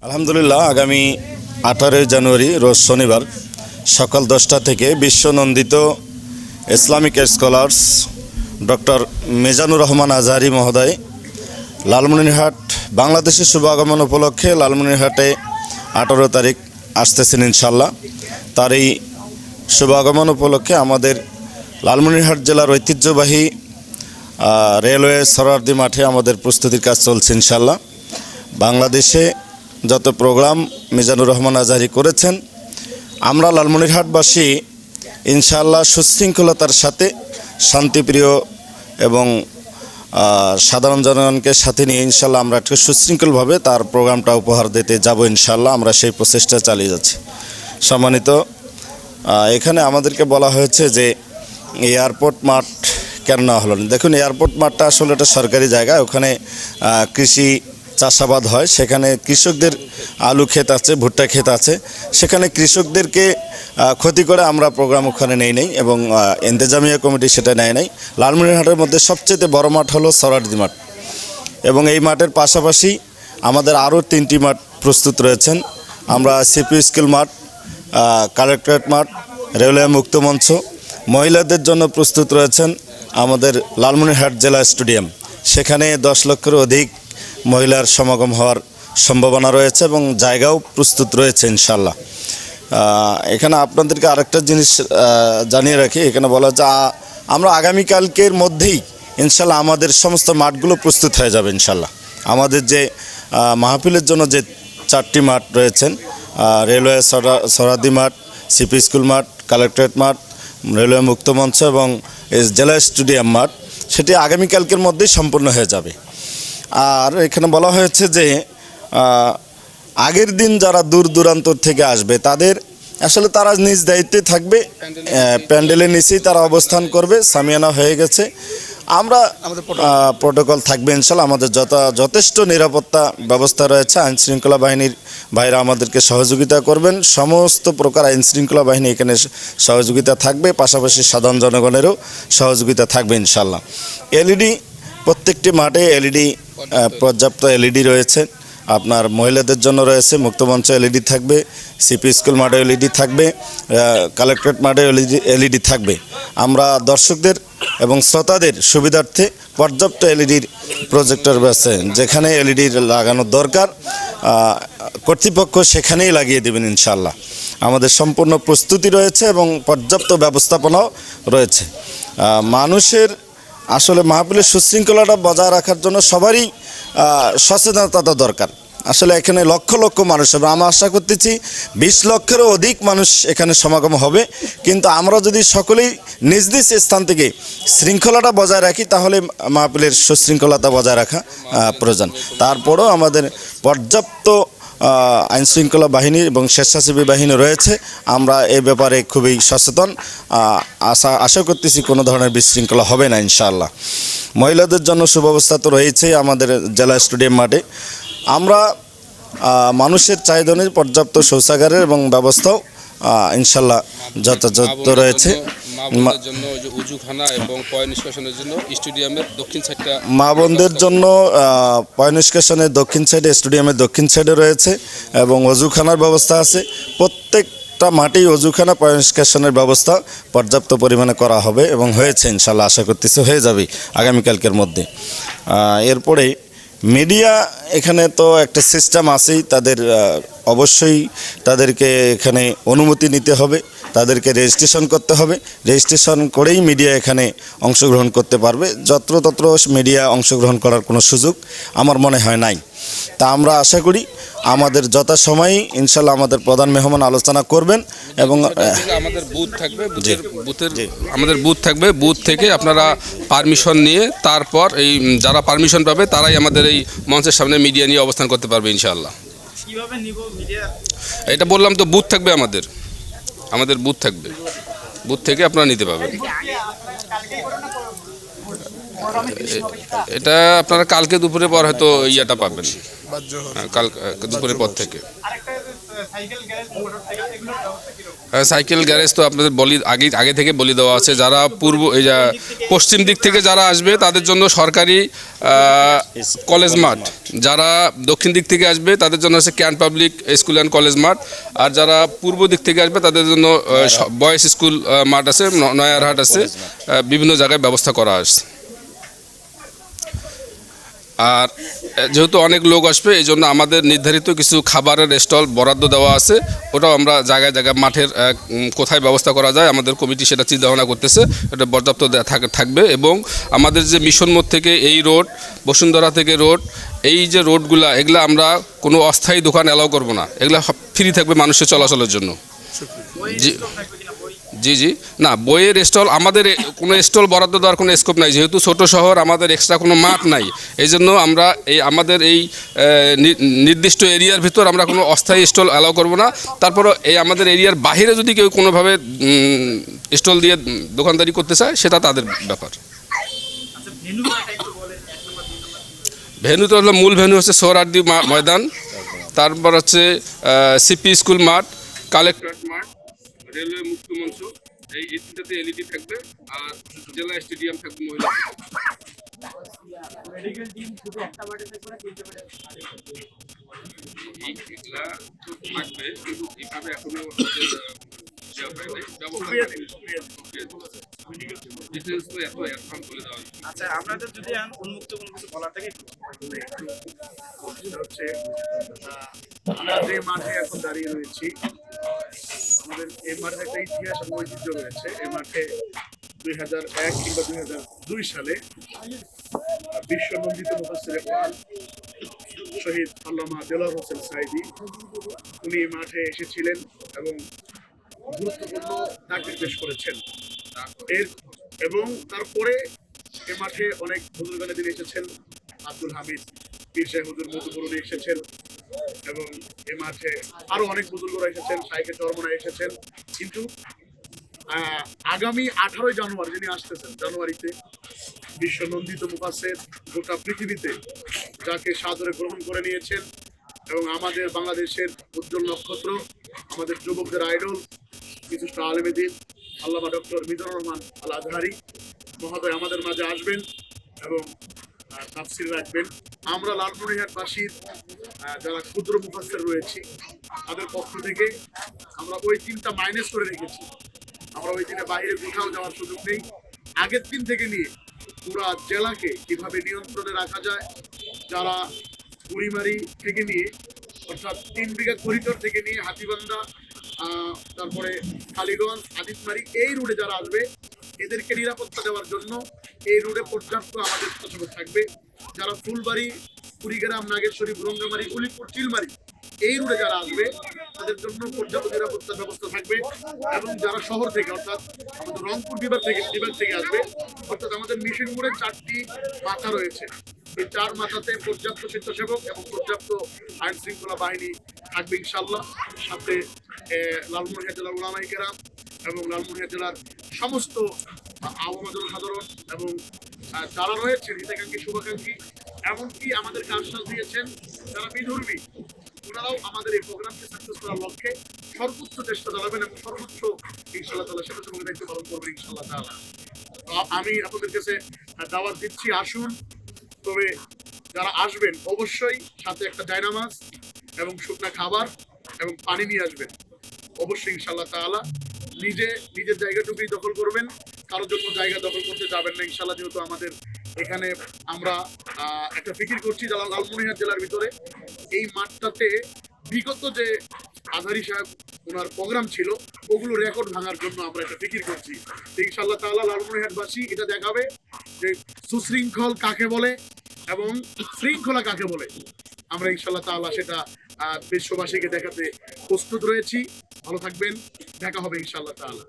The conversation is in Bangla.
আলহামদুলিল্লাহ আগামী 18 জানুয়ারি রোজ শনিবার সকাল 10টা থেকে বিশ্বনন্দিত Islamic scholars doctor Mizanur Rahman Azhari মহোদয় লালমনিরহাট বাংলাদেশের শুভ আগমন উপলক্ষে লালমনিরহাটে 18 তারিখ আসতেছেন ইনশাল্লাহ। তার এই শুভ আগমন উপলক্ষে আমাদের লালমনিরহাট জেলার ঐতিহ্যবাহী রেলওয়ে সরারদি মাঠে আমাদের প্রস্তুতির কাজ চলছে ইনশাল্লাহ। বাংলাদেশে যত প্রোগ্রাম মিজানুর রহমান আজহারি করেছেন, আমরা লালমনিরহাটবাসী ইনশাআল্লাহ সুশৃঙ্খলতার সাথে শান্তিপ্রিয় এবং সাধারণ জনগণকে সাথে নিয়ে ইনশাআল্লাহ আমরা একটু সুশৃঙ্খলভাবে তার প্রোগ্রামটা উপহার দিতে যাব ইনশাআল্লাহ। আমরা সেই প্রচেষ্টা চালিয়ে যাচ্ছি। সম্মানিত, এখানে আমাদেরকে বলা হয়েছে যে এয়ারপোর্ট মাঠ কেন না হলো না। দেখুন, এয়ারপোর্ট মাঠটা আসলে একটা সরকারি জায়গা, ওখানে কৃষি চাষাবাদ হয়, সেখানে কৃষকদের আলু ক্ষেত আছে, ভুট্টা ক্ষেত আছে, সেখানে কৃষকদেরকে ক্ষতি করে আমরা প্রোগ্রাম ওখানে নেই এবং ইন্তেজামিয়া কমিটি সেটা নেয় নাই। লালমনিরহাটের মধ্যে সবচেয়ে বড় মাঠ হলো সরারদি মাঠ এবং এই মাঠের পাশাপাশি আমাদের আরও 3টি মাঠ প্রস্তুত রয়েছেন। আমরা সিপি স্কুল মাঠ, কালেক্টরেট মাঠ, রেলওয়ে মুক্ত মঞ্চ, মহিলাদের জন্য প্রস্তুত রয়েছেন আমাদের লালমনিরহাট জেলা স্টেডিয়াম। সেখানে 10 লক্ষের অধিক মহিলার সমাগম হওয়ার সম্ভাবনা রয়েছে এবং জায়গাও প্রস্তুত রয়েছে ইনশাল্লাহ। এখানে আপনাদেরকে আরেকটা জিনিস জানিয়ে রাখি, এখানে বলা হচ্ছে আমরা আগামীকালকের মধ্যেই ইনশাল্লাহ আমাদের সমস্ত মাঠগুলো প্রস্তুত হয়ে যাবে ইনশাল্লাহ। আমাদের যে মাহফিলের জন্য যে 4টি মাঠ রয়েছেন, রেলওয়ে সরারদি মাঠ, সিপি স্কুল মাঠ, কালেক্টরেট মাঠ, রেলওয়ে মুক্ত মঞ্চ এবং জেলা স্টেডিয়াম মাঠ, সেটি আগামীকালকের মধ্যেই সম্পূর্ণ হয়ে যাবে। আর এখানে বলা হয়েছে যে আগের দিন যারা দূর দূরান্ত থেকে আসবে তাদের আসলে তারা নিজ দায়িত্বে থাকবে, প্যান্ডেলের নিচেই তারা অবস্থান করবে। সামিয়ানা হয়ে গেছে, আমরা প্রোটোকল থাকবে ইনশাল্লাহ। আমাদের যথেষ্ট নিরাপত্তা ব্যবস্থা রয়েছে। আইনশৃঙ্খলা বাহিনীর ভাইরা আমাদেরকে সহযোগিতা করবেন, সমস্ত প্রকার আইনশৃঙ্খলা বাহিনী এখানে সহযোগিতা থাকবে, পাশাপাশি সাধারণ জনগণেরও সহযোগিতা থাকবে ইনশাল্লাহ। এলইডি প্রত্যেকটি মাঠে এলইডি পর্যাপ্ত এলইডি রয়েছে। আপনার মহিলাদের জন্য রয়েছে, মুক্তমঞ্চ এলইডি থাকবে, সিপি স্কুল মাঠে এলইডি থাকবে, কালেক্টরেট মাঠে এলইডি থাকবে। আমরা দর্শকদের এবং শ্রোতাদের সুবিধার্থে পর্যাপ্ত এলইডির প্রজেক্টর রয়েছে, যেখানে এলইডি লাগানোর দরকার কর্তৃপক্ষ সেখানেই লাগিয়ে দেবেন ইনশাআল্লাহ। আমাদের সম্পূর্ণ প্রস্তুতি রয়েছে এবং পর্যাপ্ত ব্যবস্থাপনাও রয়েছে। মানুষের আসলে মাহফিলের সুশৃঙ্খলাটা বজায় রাখার জন্য সবারই সচেতনতা দরকার। আসলে এখানে লক্ষ লক্ষ মানুষ হবে, আমরা আশা করতেছি 20 লক্ষেরও অধিক মানুষ এখানে সমাগম হবে। কিন্তু আমরা যদি সকলেই নিজ নিজ স্থান থেকে শৃঙ্খলাটা বজায় রাখি, তাহলে মাহফিলের সুশৃঙ্খলতা বজায় রাখা প্রয়োজন। তারপরেও আমাদের পর্যাপ্ত আইনশৃঙ্খলা বাহিনী এবং স্বেচ্ছাসেবী বাহিনী রয়েছে। আমরা এ ব্যাপারে খুবই সচেতন, আশা করতেছি কোনো ধরনের বিশৃঙ্খলা হবে না ইনশাআল্লাহ। মহিলাদের জন্য সুব্যবস্থা তো রয়েছেই আমাদের জেলা স্টেডিয়াম মাঠে। আমরা মানুষের চাহিদা অনুযায়ী পর্যাপ্ত শৌচাগারের এবং ব্যবস্থাও ইনশাআল্লাহ যথাযথ রয়েছে। মা বোনদের জন্য পয় নিষ্কাশনের দক্ষিণ সাইডে, স্টেডিয়ামের দক্ষিণ সাইডে রয়েছে এবং অজুখানার ব্যবস্থা আছে। প্রত্যেকটা মাঠেই অজুখানা, পয় নিষ্কাশনের ব্যবস্থা পর্যাপ্ত পরিমাণে করা হবে এবং হয়েছে ইনশাআল্লাহ। আশা করতেছি হয়ে যাবে আগামীকালকের মধ্যে। এরপরে মিডিয়া, এখানে তো একটা সিস্টেম আছেই, তাদের অবশ্যই তাদেরকে এখানে অনুমতি নিতে হবে, তাদেরকে রেজিস্ট্রেশন করতে হবে। রেজিস্ট্রেশন করেই মিডিয়া এখানে অংশগ্রহণ করতে পারবে। যত্রতত্র মিডিয়া অংশগ্রহণ করার কোনো সুযোগ আমার মনে হয় নাই। তা আমরা আশা করি আমাদের যথাসময়ে ইনশাল্লাহ আমাদের প্রধান মেহমান আলোচনা করবেন এবং আমাদের বুথ থাকবে, আমাদের বুথ থাকবে। বুথ থেকে আপনারা পারমিশন নিয়ে তারপর এই যারা পারমিশন পাবে তারাই আমাদের এই মঞ্চের সামনে মিডিয়া নিয়ে অবস্থান করতে পারবে ইনশাআল্লাহ। কিভাবে নিব মিডিয়া? এটা বললাম তো, বুথ থাকবে, আমাদের বুথ থাকবে, বুথ থেকে আপনারা নিতে পারবেন। এটা আপনারা কালকে দুপুরের পর হয়তো ইয়েটা পাবেন, কাল দুপুরের পর থেকে। সাইকেল গ্যারেজ তো আপনাদের আগে থেকে বলে দেওয়া আছে। যারা পশ্চিম দিক থেকে যারা আসবে তাদের জন্য সরকারি কলেজ মাঠ, যারা দক্ষিণ দিক থেকে আসবে তাদের জন্য আছে can't public school and college মাঠ, আর যারা পূর্ব দিক থেকে আসবে তাদের জন্য বয়েজ স্কুল মাঠ আছে, নয়ারহাট আছে, বিভিন্ন জায়গায় ব্যবস্থা করা আছে। আর যেহেতু অনেক লোক আসবে এই জন্য আমাদের নির্ধারিত কিছু খাবারের স্টল বরাদ্দ দেওয়া আছে, ওটাও আমরা জায়গায় জায়গায় মাঠের কোথায় ব্যবস্থা করা যায় আমাদের কমিটি সেটা চিন্তা ভাবনা করতেছে, এটা পর্যাপ্ত থাকবে। এবং আমাদের যে মিশন মোড় থেকে এই রোড, বসুন্ধরা থেকে রোড, এই যে রোডগুলা এগুলা আমরা কোনো অস্থায়ী দোকান অ্যালাউ করব না, এগুলা ফ্রি থাকবে মানুষের চলাচলের জন্য। জি না, বইয়ের স্টল আমাদের কোনো স্টল বরাদ্দ দেওয়ার কোনো স্কোপ নাই, যেহেতু ছোট শহর আমাদের এক্সট্রা কোনো মাঠ নাই, এই জন্য আমরা আমাদের এই নির্দিষ্ট এরিয়ার ভিতর আমরা কোনো অস্থায়ী স্টল অ্যালাউ করব না। তারপরও এই আমাদের এরিয়ার বাইরে যদি কেউ কোনোভাবে স্টল দিয়ে দোকানদারি করতে চায় সেটা তাদের ব্যাপার। ভেন্যু তো হলো, মূল ভেন্যু হচ্ছে সোহরাওয়ার্দী ময়দান, তারপর হচ্ছে সিপি স্কুল মাঠ, কালেক্টরেট মাঠ, রেলওয়ে মুক্ত মঞ্চ, এই তিনটাতে এলইডি থাকবে, আর জেলা স্টেডিয়াম থাকবে মহিলা। মেডিকেল টিম শুধু একটা মাঠে থাকবে না, তিনটে মাঠে এগুলা তো থাকবে, কিন্তু এইভাবে এখনো আচ্ছা, আপনাদের যদি উন্মুক্ত কোনো কিছু বলার থাকে হচ্ছে, আমরা যে মাঠে এখন দাঁড়িয়ে রয়েছি, আমাদের এই মাঠের একটা ইতিহাস এবং ঐতিহ্য রয়েছে। এই মাঠে 2001 কিংবা 2002 সালে বিশ্ব নন্দিত মুফাসসিরে কোরআন শহীদ আল্লামা দেলোয়ার হোসেন সাঈদী উনি এই মাঠে এসেছিলেন এবং গুরুত্বপূর্ণ তাকরীর পেশ করেছেন। এবং তারপরে এ মাঠে অনেক বুজুর্গানে দিন এসেছেন, আব্দুল হামিদ পীর সাহেব হুজুর মধুপুর উনি এসেছেন, এবং এ মাঠে আরো অনেক বুজুর্গরা এসেছেন, শাইখে চরমনা এসেছেন। কিন্তু আগামী 18 জানুয়ারি যিনি আসতেছেন, জানুয়ারিতে বিশ্ব নন্দিত মুফাসসির গোটা পৃথিবীতে যাকে সাদরে গ্রহণ করে নিয়েছেন এবং আমাদের বাংলাদেশের উজ্জ্বল নক্ষত্র, আমাদের যুবকদের আইডল, বিশিষ্ট আলেম দ্বীন আল্লামা ডক্টর মিজানুর রহমান আল আজহারি মহোদয় আমাদের মাঝে আসবেন এবং তাফসীর রাখবেন। আমরা লালমনিরহাটবাসীর যারা ক্ষুদ্র মুফাসসির রয়েছি তাদের পক্ষ থেকে আমরা ওই দিনটা মাইনাস করে রেখেছি। আমরা ওই দিনে বাইরে কোথাও যাওয়ার সুযোগ নেই। আগের দিন থেকে নিয়ে পুরা জেলাকে কিভাবে নিয়ন্ত্রণে রাখা যায়, যারা বুড়িমারি থেকে নিয়ে অর্থাৎ 3 বিঘা করিডোর থেকে নিয়ে হাতিবান্ধা, তারপরে কালীগঞ্জ, আদিতমারি এই রুটে যারা আসবে এদেরকে নিরাপত্তা দেওয়ার জন্য এই রুটে পর্যাপ্ত আমাদের সচেতন থাকবে। যারা ফুলবাড়ি, কুড়িগ্রাম, নাগেশ্বরী, বুরঙ্গামারি, উলিপুর, চিলমারি এই রুটে যারা আসবে তাদের জন্য পর্যাপ্ত নিরাপত্তার ব্যবস্থা থাকবে। এবং যারা শহর থেকে অর্থাৎ আমাদের রংপুর বিভাগ থেকে আসবে, অর্থাৎ আমাদের মিশন মোড়ে 4টি মাথা রয়েছে, এই 4 মাথাতে পর্যাপ্ত স্বেচ্ছাসেবক এবং পর্যাপ্ত আইন শৃঙ্খলা বাহিনী থাকবে ইনশাল্লাহ। সাথে লালমনিরহাট জেলার উলামায়ে কেরাম এবং লালমনিরহাট জেলার সমস্ত আওয়াম জনসাধারণ এবং যারা রয়েছেন হিতাকাঙ্ক্ষী, শুভাকাঙ্ক্ষী, এমনকি আমাদেরকে আশ্বাস দিয়েছেন যারা বিধর্মী, ওনারাও আমাদের এই প্রোগ্রামকে সাকসেস করার লক্ষ্যে সর্বোচ্চ চেষ্টা চালাবেন এবং সর্বোচ্চ ইনশাআল্লাহ তাআলা সেটা দায়িত্ব পালন করবেন ইনশাআল্লাহ তাআলা। আমি আপনাদের কাছে দাওয়াত দিচ্ছি, আসুন। তবে যারা আসবেন অবশ্যই সাথে একটা জায়নামাজ এবং শুকনা খাবার এবং পানি নিয়ে আসবেন অবশ্যই ইনশাআল্লাহ তাআলা। নিজের জায়গাটুকুই দখল করবেন, কারোর জন্য জায়গা দখল করতে যাবেন না ইনশাআল্লাহ। যেহেতু আমাদের এখানে আমরা একটা ফিকির করছি লালমনিরহাট জেলার ভিতরে এই মাঠটাতে বিগত যে আজহারি সাহেব ওনার প্রোগ্রাম ছিল ওগুলো রেকর্ড ভাঙার জন্য আমরা একটা ফিকির করছি। ইনশাআল্লাহ তাআলা লালমনিরহাটবাসী এটা দেখাবে যে সুশৃঙ্খল কাকে বলে এবং শৃঙ্খলা কাকে বলে। আমরা ইনশাআল্লাহ তাআলা সেটা বিশ্ববাসীকে দেখাতে প্রস্তুত রয়েছি। ভালো থাকবেন, দেখা হবে ইনশাআল্লাহ তাআলা।